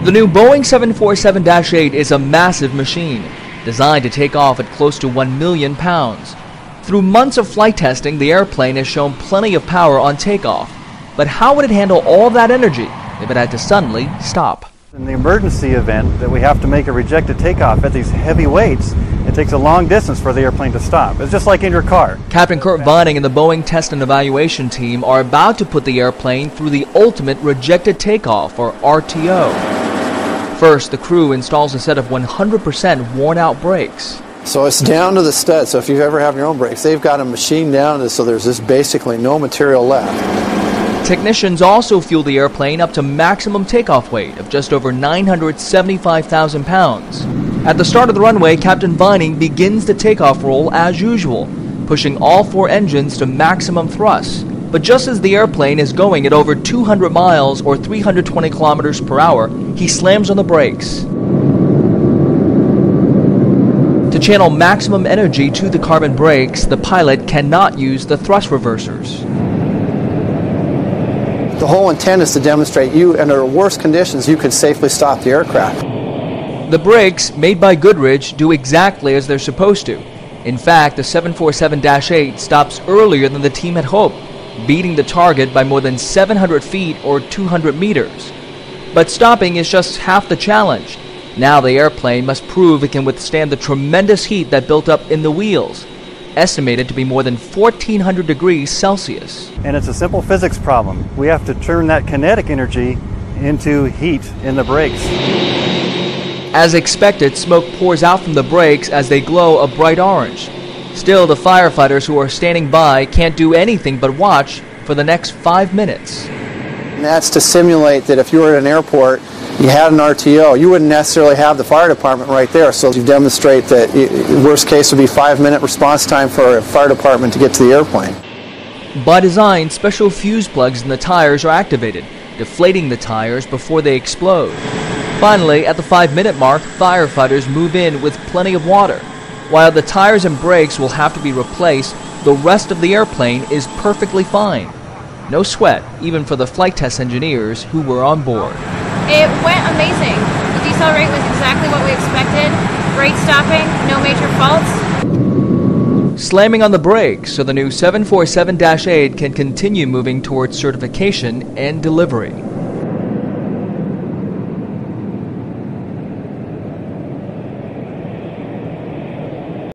The new Boeing 747-8 is a massive machine, designed to take off at close to 1 million pounds. Through months of flight testing, the airplane has shown plenty of power on takeoff. But how would it handle all that energy if it had to suddenly stop? In the emergency event that we have to make a rejected takeoff at these heavy weights, it takes a long distance for the airplane to stop. It's just like in your car. Captain Kurt Vining and the Boeing Test and Evaluation team are about to put the airplane through the ultimate rejected takeoff, or RTO. First, the crew installs a set of 100% worn-out brakes. So it's down to the stud. So if you ever have your own brakes, they've got them machined down so there's just basically no material left. Technicians also fuel the airplane up to maximum takeoff weight of just over 975,000 pounds. At the start of the runway, Captain Vining begins the takeoff roll as usual, pushing all 4 engines to maximum thrust. But just as the airplane is going at over 200 miles or 320 kilometers per hour, he slams on the brakes. To channel maximum energy to the carbon brakes, the pilot cannot use the thrust reversers. The whole intent is to demonstrate under worst conditions, you could safely stop the aircraft. The brakes, made by Goodrich, do exactly as they're supposed to. In fact, the 747-8 stops earlier than the team had hoped, beating the target by more than 700 feet or 200 meters. But stopping is just half the challenge. Now the airplane must prove it can withstand the tremendous heat that built up in the wheels, estimated to be more than 1,400 degrees Celsius. And it's a simple physics problem. We have to turn that kinetic energy into heat in the brakes. As expected, smoke pours out from the brakes as they glow a bright orange. Still, the firefighters who are standing by can't do anything but watch for the next 5 minutes. And that's to simulate that if you were at an airport, you had an RTO, you wouldn't necessarily have the fire department right there. So you demonstrate that worst case would be 5-minute response time for a fire department to get to the airplane. By design, special fuse plugs in the tires are activated, deflating the tires before they explode. Finally, at the 5-minute mark, firefighters move in with plenty of water. While the tires and brakes will have to be replaced, the rest of the airplane is perfectly fine. No sweat, even for the flight test engineers who were on board. It went amazing. The decel rate was exactly what we expected. Great stopping, no major faults. Slamming on the brakes so the new 747-8 can continue moving towards certification and delivery.